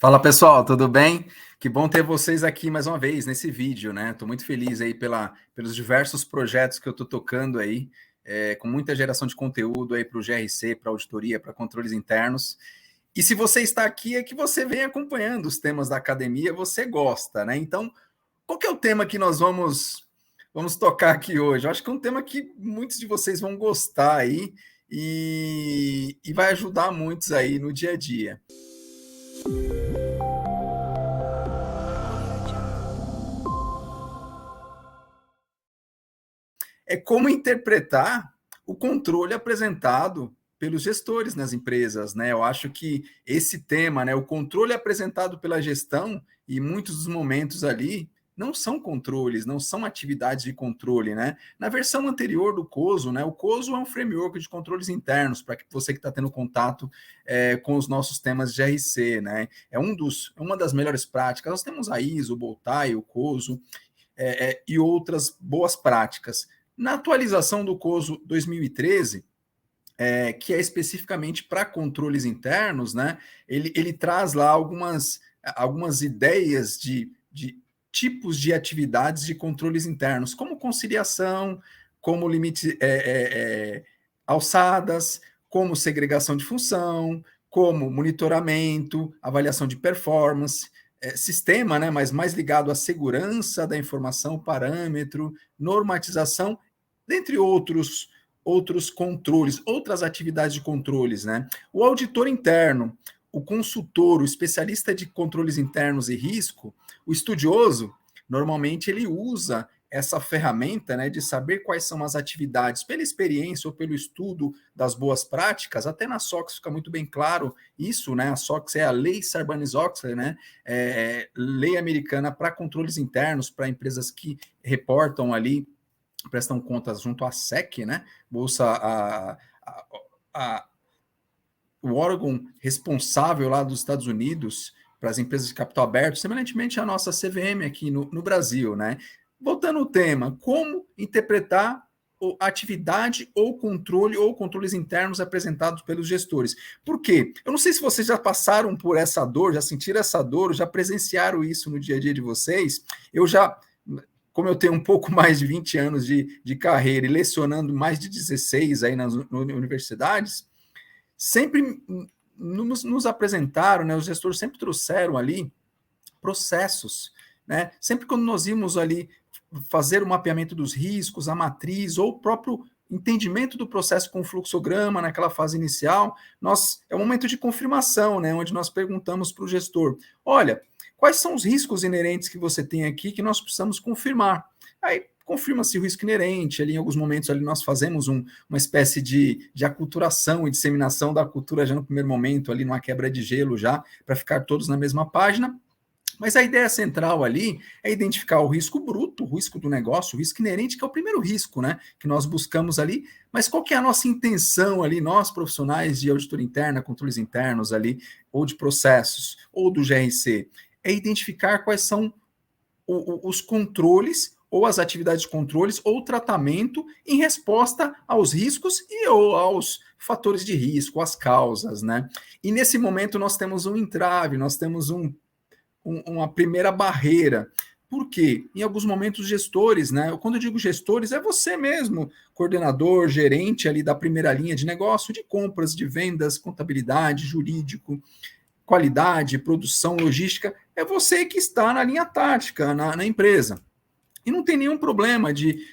Fala pessoal, tudo bem? Que bom ter vocês aqui mais uma vez nesse vídeo, né? Estou muito feliz aí pelos diversos projetos que eu estou tocando aí, com muita geração de conteúdo aí para o GRC, para auditoria, para controles internos. E se você está aqui é que você vem acompanhando os temas da academia, você gosta, né? Então, qual que é o tema que nós vamos tocar aqui hoje? Eu acho que é um tema que muitos de vocês vão gostar aí e vai ajudar muitos aí no dia a dia. É como interpretar o controle apresentado pelos gestores nas empresas, né? Eu acho que esse tema, né, o controle apresentado pela gestão, e muitos dos momentos ali não são controles, não são atividades de controle, né? Na versão anterior do COSO, né? O COSO é um framework de controles internos para você que está tendo contato com os nossos temas de GRC, né? Uma das melhores práticas. Nós temos a ISO, o BOLTAI, o COSO e outras boas práticas. Na atualização do COSO 2013, que é especificamente para controles internos, né, ele traz lá algumas ideias de tipos de atividades de controles internos, como conciliação, como limite alçadas, como segregação de função, como monitoramento, avaliação de performance, sistema, né, mas mais ligado à segurança da informação, parâmetro, normatização, dentre outros controles, outras atividades de controles, né? O auditor interno, o consultor, o especialista de controles internos e risco, o estudioso, normalmente ele usa essa ferramenta, né, de saber quais são as atividades pela experiência ou pelo estudo das boas práticas. Até na SOX fica muito bem claro isso, né? A SOX é a Lei Sarbanes-Oxley, né? Lei americana para controles internos, para empresas que reportam ali, prestam contas junto à SEC, né? O órgão responsável lá dos Estados Unidos para as empresas de capital aberto, semelhantemente à nossa CVM aqui no Brasil, né? Voltando ao tema, como interpretar atividade ou controles internos apresentados pelos gestores. Por quê? Eu não sei se vocês já passaram por essa dor, já sentiram essa dor, já presenciaram isso no dia a dia de vocês. Como eu tenho um pouco mais de 20 anos de carreira e lecionando mais de 16 aí nas universidades, sempre nos apresentaram, né, os gestores sempre trouxeram ali processos, né? Sempre quando nós íamos ali fazer o mapeamento dos riscos, a matriz, ou o próprio entendimento do processo com fluxograma naquela fase inicial, é um momento de confirmação, né, onde nós perguntamos para o gestor, olha, quais são os riscos inerentes que você tem aqui que nós precisamos confirmar? Aí confirma-se o risco inerente, ali em alguns momentos ali nós fazemos uma espécie de aculturação e disseminação da cultura já no primeiro momento, ali numa quebra de gelo já, para ficar todos na mesma página. Mas a ideia central ali é identificar o risco bruto, o risco do negócio, o risco inerente, que é o primeiro risco, né, que nós buscamos ali. Mas qual que é a nossa intenção ali, nós profissionais de auditoria interna, controles internos ali, ou de processos, ou do GRC? É identificar quais são os controles ou as atividades de controles ou tratamento em resposta aos riscos ou aos fatores de risco, as causas, né? E nesse momento nós temos um entrave, nós temos uma primeira barreira. Por quê? Em alguns momentos, gestores, né? Quando eu digo gestores, é você mesmo, coordenador, gerente ali da primeira linha de negócio, de compras, de vendas, contabilidade, jurídico, qualidade, produção, logística, é você que está na linha tática, na empresa. E não tem nenhum problema de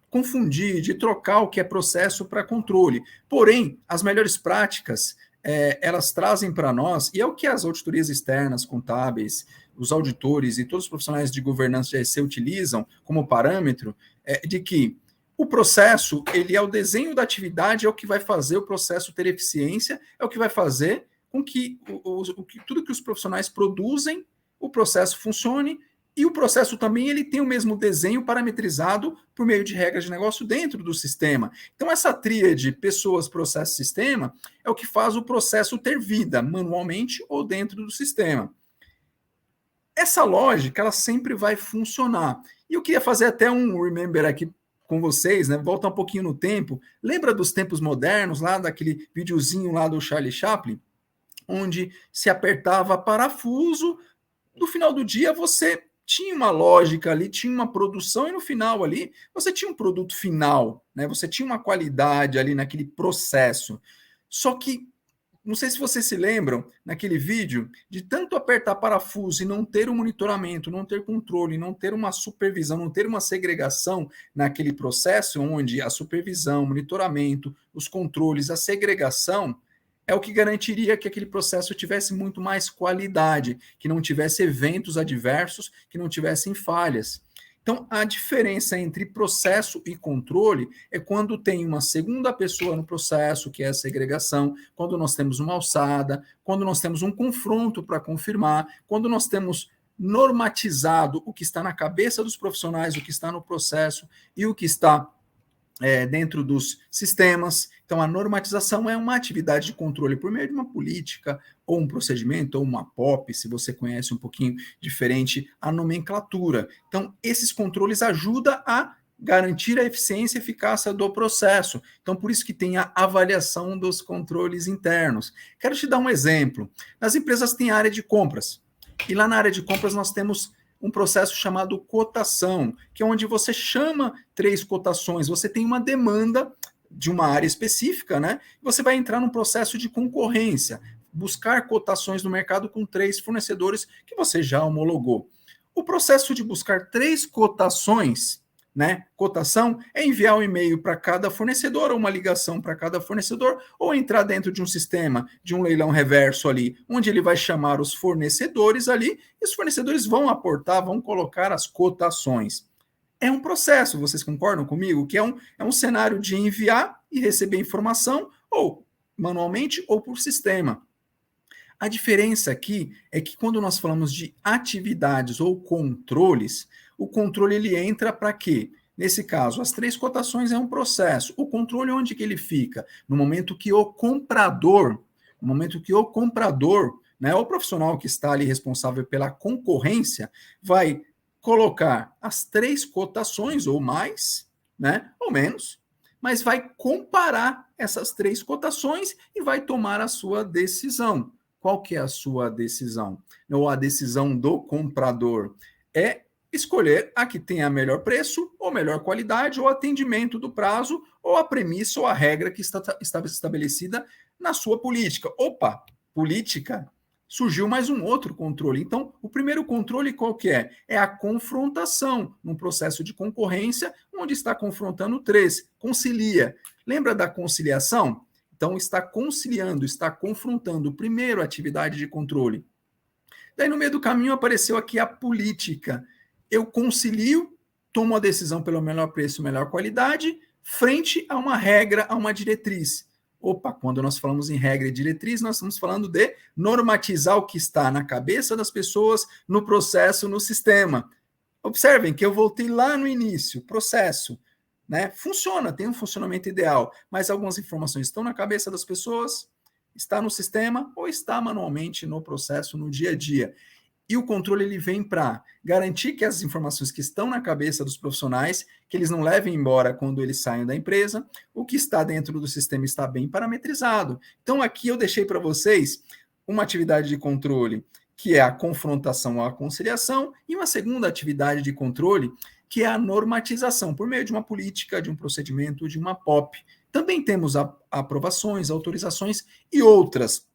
confundir, de trocar o que é processo para controle. Porém, as melhores práticas, elas trazem para nós, e é o que as auditorias externas, contábeis, os auditores e todos os profissionais de governança de GRC utilizam como parâmetro, de que o processo, ele é o desenho da atividade, é o que vai fazer o processo ter eficiência, é o que vai fazer com que tudo que os profissionais produzem, o processo funcione, e o processo também ele tem o mesmo desenho parametrizado por meio de regras de negócio dentro do sistema. Então, essa tríade pessoas, processo, sistema é o que faz o processo ter vida, manualmente ou dentro do sistema. Essa lógica, ela sempre vai funcionar. E eu queria fazer até um remember aqui com vocês, né? Volta um pouquinho no tempo. Lembra dos tempos modernos, lá daquele videozinho lá do Charlie Chaplin? onde se apertava parafuso, no final do dia você tinha uma lógica ali, tinha uma produção e no final ali você tinha um produto final, né? Você tinha uma qualidade ali naquele processo. Só que não sei se vocês se lembram, naquele vídeo, de tanto apertar parafuso e não ter um monitoramento, não ter controle, não ter uma supervisão, não ter uma segregação naquele processo, onde a supervisão, o monitoramento, os controles, a segregação, é o que garantiria que aquele processo tivesse muito mais qualidade, que não tivesse eventos adversos, que não tivessem falhas. Então, a diferença entre processo e controle é quando tem uma segunda pessoa no processo, que é a segregação, quando nós temos uma alçada, quando nós temos um confronto para confirmar, quando nós temos normatizado o que está na cabeça dos profissionais, o que está no processo e o que está dentro dos sistemas. Então, a normatização é uma atividade de controle por meio de uma política, ou um procedimento, ou uma POP, se você conhece um pouquinho diferente a nomenclatura. Então, esses controles ajudam a garantir a eficiência e eficácia do processo. Então, por isso que tem a avaliação dos controles internos. Quero te dar um exemplo. Nas empresas tem a área de compras. E lá na área de compras nós temos um processo chamado cotação, que é onde você chama 3 cotações, você tem uma demanda de uma área específica, né? Você vai entrar num processo de concorrência, buscar cotações no mercado com 3 fornecedores que você já homologou. O processo de buscar 3 cotações, né? Cotação é enviar um e-mail para cada fornecedor, ou uma ligação para cada fornecedor, ou entrar dentro de um sistema de um leilão reverso ali, onde ele vai chamar os fornecedores ali, e os fornecedores vão aportar, vão colocar as cotações. É um processo, vocês concordam comigo? Que é um cenário de enviar e receber informação, ou manualmente ou por sistema. A diferença aqui é que quando nós falamos de atividades ou controles, o controle ele entra para quê? Nesse caso, as 3 cotações é um processo. O controle onde que ele fica? No momento que o comprador, né, o profissional que está ali responsável pela concorrência, vai colocar as 3 cotações ou mais, né, ou menos, mas vai comparar essas 3 cotações e vai tomar a sua decisão. Qual que é a sua decisão? Ou a decisão do comprador? É escolher a que tem a melhor preço, ou melhor qualidade, ou atendimento do prazo, ou a premissa ou a regra que está estabelecida na sua política. Opa, política, surgiu mais um outro controle. Então, o primeiro controle qual que é? É a confrontação, num processo de concorrência, onde está confrontando 3, concilia. Lembra da conciliação? Então, está conciliando, está confrontando. Primeiro, a atividade de controle. Daí, no meio do caminho, apareceu aqui a política. Eu concilio, tomo a decisão pelo melhor preço, melhor qualidade, frente a uma regra, a uma diretriz. Opa, quando nós falamos em regra e diretriz, nós estamos falando de normatizar o que está na cabeça das pessoas, no processo, no sistema. Observem que eu voltei lá no início, processo. Né? Funciona, tem um funcionamento ideal, mas algumas informações estão na cabeça das pessoas, está no sistema ou está manualmente no processo, no dia a dia. E o controle ele vem para garantir que as informações que estão na cabeça dos profissionais, que eles não levem embora quando eles saem da empresa, o que está dentro do sistema está bem parametrizado. Então aqui eu deixei para vocês uma atividade de controle, que é a confrontação ou a conciliação, e uma segunda atividade de controle, que é a normatização, por meio de uma política, de um procedimento, de uma POP. Também temos aprovações, autorizações e outras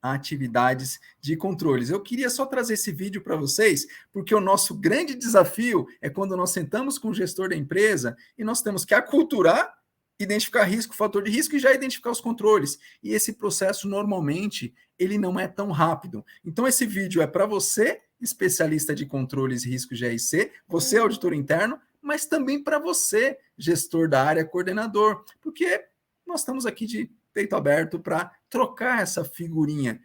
atividades de controles. Eu queria só trazer esse vídeo para vocês, porque o nosso grande desafio é quando nós sentamos com o gestor da empresa e nós temos que aculturar, identificar risco, fator de risco e já identificar os controles. E esse processo, normalmente, ele não é tão rápido. Então, esse vídeo é para você, especialista de controles e risco GRC, você, auditor interno, mas também para você, gestor da área, coordenador, porque nós estamos aqui de peito aberto para trocar essa figurinha.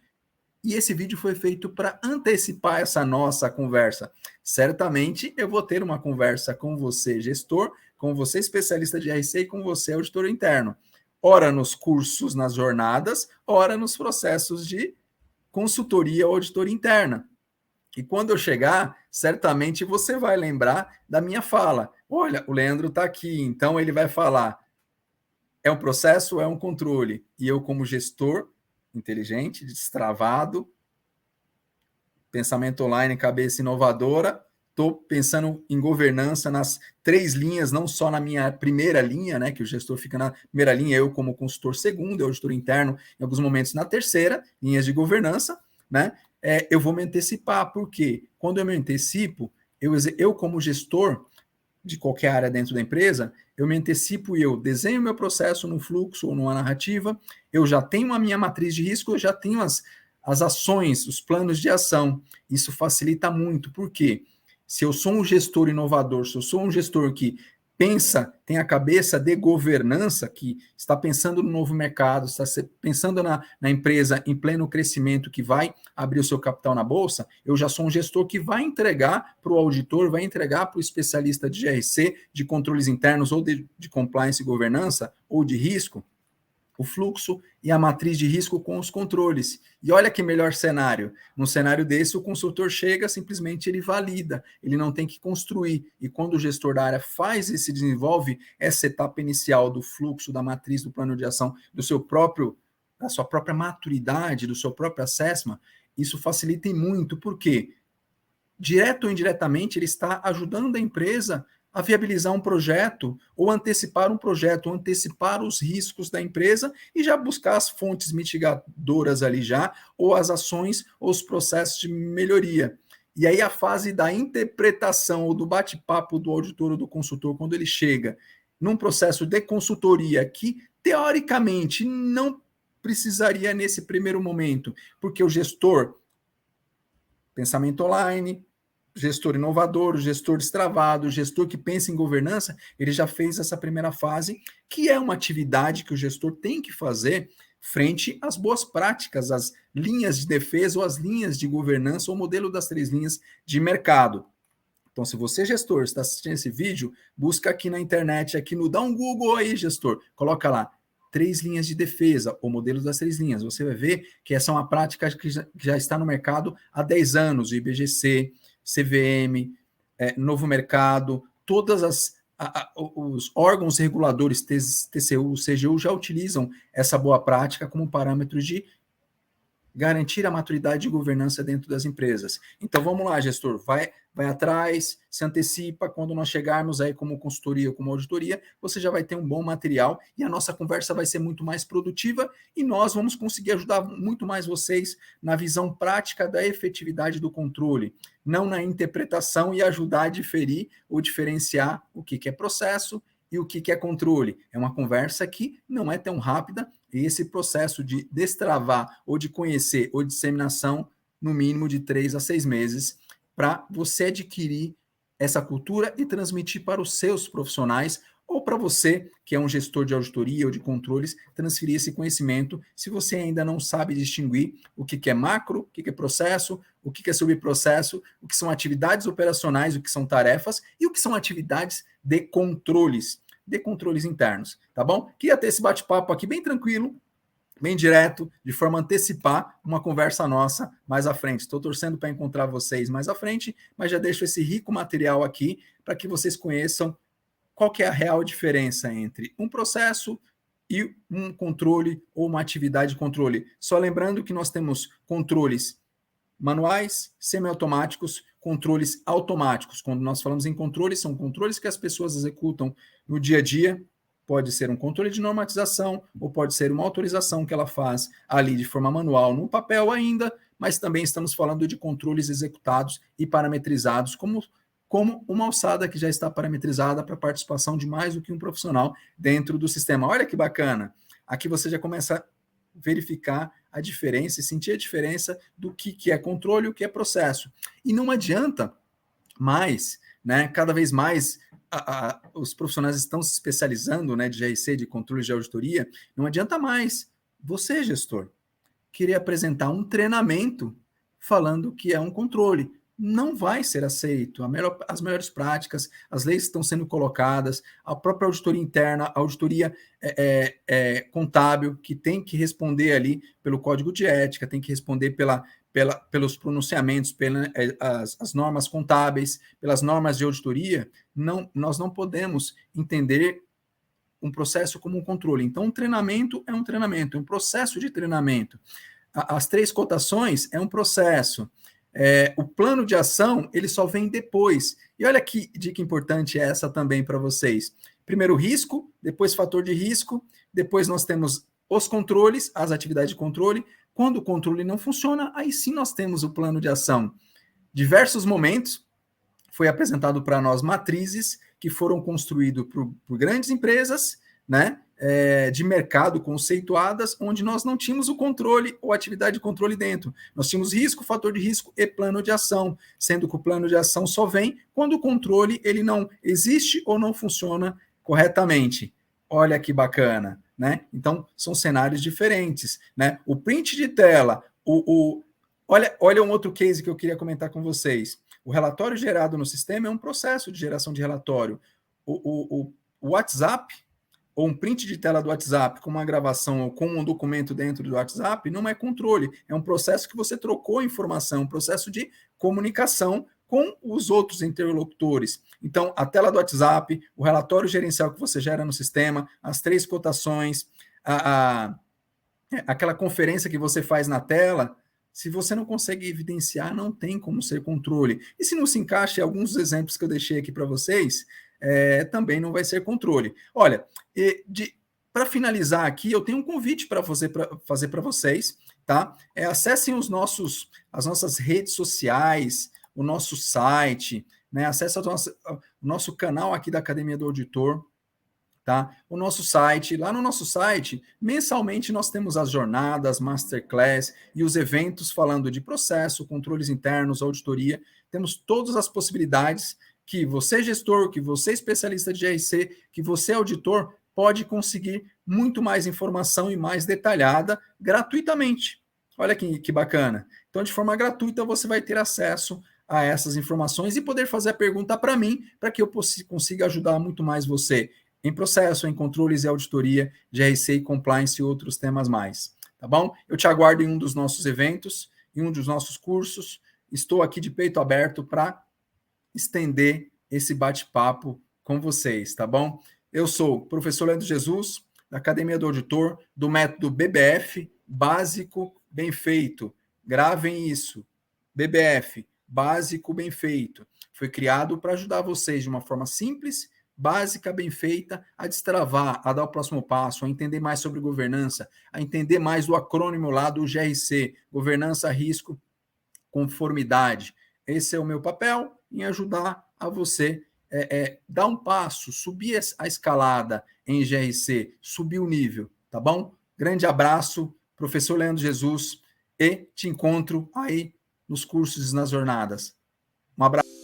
E esse vídeo foi feito para antecipar essa nossa conversa. Certamente eu vou ter uma conversa com você, gestor, com você, especialista de RC, e com você, auditor interno. Ora nos cursos, nas jornadas, ora nos processos de consultoria ou auditoria interna. E quando eu chegar, certamente você vai lembrar da minha fala. Olha, o Leandro está aqui, então ele vai falar. É um processo, é um controle. E eu, como gestor, inteligente, destravado, pensamento online, cabeça inovadora. Estou pensando em governança nas 3 linhas, não só na minha primeira linha, né, que o gestor fica na primeira linha, eu como consultor segundo, eu auditor interno, em alguns momentos na terceira, linhas de governança, né, eu vou me antecipar, porque quando eu me antecipo, eu como gestor de qualquer área dentro da empresa, eu me antecipo e eu desenho meu processo no fluxo ou numa narrativa, eu já tenho a minha matriz de risco, eu já tenho as ações, os planos de ação. Isso facilita muito, porque se eu sou um gestor inovador, se eu sou um gestor que pensa, tem a cabeça de governança, que está pensando no novo mercado, está pensando na empresa em pleno crescimento, que vai abrir o seu capital na bolsa, eu já sou um gestor que vai entregar para o auditor, vai entregar para o especialista de GRC, de controles internos, ou de compliance e governança, ou de risco, o fluxo e a matriz de risco com os controles. E olha que melhor cenário. Num cenário desse, o consultor chega, simplesmente ele valida, ele não tem que construir. E quando o gestor da área faz e se desenvolve essa etapa inicial do fluxo, da matriz, do plano de ação, da sua própria maturidade, do seu próprio assessment, isso facilita muito, porque direto ou indiretamente ele está ajudando a empresa a viabilizar um projeto, ou antecipar um projeto, ou antecipar os riscos da empresa e já buscar as fontes mitigadoras ali já, ou as ações, ou os processos de melhoria. E aí a fase da interpretação, ou do bate-papo do auditor ou do consultor, quando ele chega num processo de consultoria que, teoricamente, não precisaria nesse primeiro momento, porque o gestor, pensamento online, gestor inovador, gestor destravado, gestor que pensa em governança, ele já fez essa primeira fase, que é uma atividade que o gestor tem que fazer frente às boas práticas, às linhas de defesa ou às linhas de governança, ou modelo das 3 linhas de mercado. Então, se você, gestor, está assistindo esse vídeo, busca aqui na internet, dá um Google aí, gestor, coloca lá 3 linhas de defesa, ou modelo das 3 linhas. Você vai ver que essa é uma prática que já está no mercado há 10 anos, o IBGC, CVM, Novo Mercado, todas os órgãos reguladores, TCU, CGU, já utilizam essa boa prática como parâmetro de garantir a maturidade de governança dentro das empresas. Então, vamos lá, gestor, vai atrás, se antecipa, quando nós chegarmos aí como consultoria ou como auditoria, você já vai ter um bom material e a nossa conversa vai ser muito mais produtiva e nós vamos conseguir ajudar muito mais vocês na visão prática da efetividade do controle, não na interpretação, e ajudar a diferir ou diferenciar o que é processo e o que é controle. É uma conversa que não é tão rápida, e esse processo de destravar, ou de conhecer, ou disseminação, no mínimo de 3 a 6 meses, para você adquirir essa cultura e transmitir para os seus profissionais, ou para você, que é um gestor de auditoria ou de controles, transferir esse conhecimento, se você ainda não sabe distinguir o que é macro, o que é processo, o que é subprocesso, o que são atividades operacionais, o que são tarefas, e o que são atividades de controles internos, tá bom? Queria ter esse bate-papo aqui bem tranquilo, bem direto, de forma a antecipar uma conversa nossa mais à frente. Estou torcendo para encontrar vocês mais à frente, mas já deixo esse rico material aqui para que vocês conheçam qual que é a real diferença entre um processo e um controle, ou uma atividade de controle. Só lembrando que nós temos controles manuais, semiautomáticos, controles automáticos. Quando nós falamos em controles, são controles que as pessoas executam no dia a dia. Pode ser um controle de normatização, ou pode ser uma autorização que ela faz ali de forma manual, no papel ainda, mas também estamos falando de controles executados e parametrizados, como uma alçada que já está parametrizada para a participação de mais do que um profissional dentro do sistema. Olha que bacana! Aqui você já começa a verificar a diferença e sentir a diferença do que é controle e o que é processo. E não adianta mais, né, cada vez mais os profissionais estão se especializando, né, de GRC, de controle de auditoria, não adianta mais você, gestor, querer apresentar um treinamento falando que é um controle. Não vai ser aceito. As melhores práticas, as leis estão sendo colocadas, a própria auditoria interna, a auditoria contábil, que tem que responder ali pelo código de ética, tem que responder pelos pronunciamentos, as normas contábeis, pelas normas de auditoria. Nós não podemos entender um processo como um controle. Então, um treinamento é um treinamento, é um processo de treinamento. As 3 cotações é um processo. O plano de ação, ele só vem depois. E olha que dica importante é essa também para vocês. Primeiro risco, depois fator de risco, depois nós temos os controles, as atividades de controle. Quando o controle não funciona, aí sim nós temos o plano de ação. Diversos momentos foi apresentado para nós matrizes que foram construídos por grandes empresas, né, de mercado conceituadas, onde nós não tínhamos o controle ou atividade de controle dentro. Nós tínhamos risco, fator de risco e plano de ação, sendo que o plano de ação só vem quando o controle ele não existe ou não funciona corretamente. Olha que bacana, né? Então, são cenários diferentes, né? O print de tela, olha um outro case que eu queria comentar com vocês. O relatório gerado no sistema é um processo de geração de relatório. O WhatsApp, ou um print de tela do WhatsApp com uma gravação ou com um documento dentro do WhatsApp, não é controle. É um processo que você trocou informação, um processo de comunicação com os outros interlocutores. Então, a tela do WhatsApp, o relatório gerencial que você gera no sistema, as 3 cotações, aquela conferência que você faz na tela, se você não consegue evidenciar, não tem como ser controle. E se não se encaixa em alguns exemplos que eu deixei aqui para vocês, também não vai ser controle. Olha, para finalizar aqui, eu tenho um convite para fazer para vocês, tá? Acessem as nossas redes sociais, o nosso site, né? Acesse o nosso canal aqui da Academia do Auditor, tá? O nosso site, lá no nosso site, mensalmente nós temos as jornadas, masterclass e os eventos falando de processo, controles internos, auditoria. Temos todas as possibilidades que você, gestor, que você, especialista de GRC, que você, auditor, pode conseguir muito mais informação e mais detalhada gratuitamente. Olha que bacana. Então, de forma gratuita, você vai ter acesso a essas informações e poder fazer a pergunta para mim, para que eu consiga ajudar muito mais você em processo, em controles e auditoria, GRC e compliance e outros temas mais. Tá bom? Eu te aguardo em um dos nossos eventos, em um dos nossos cursos. Estou aqui de peito aberto para estender esse bate-papo com vocês, tá bom? Eu sou o professor Leandro Jesus, da Academia do Auditor, do método BBF, básico, bem feito. Gravem isso. BBF, básico, bem feito. Foi criado para ajudar vocês de uma forma simples, básica, bem feita, a destravar, a dar o próximo passo, a entender mais sobre governança, a entender mais do acrônimo lá do GRC, governança, risco, conformidade. Esse é o meu papel, em ajudar a você dar um passo, subir a escalada em GRC, subir o nível, tá bom? Grande abraço, professor Leandro Jesus, e te encontro aí nos cursos e nas jornadas. Um abraço.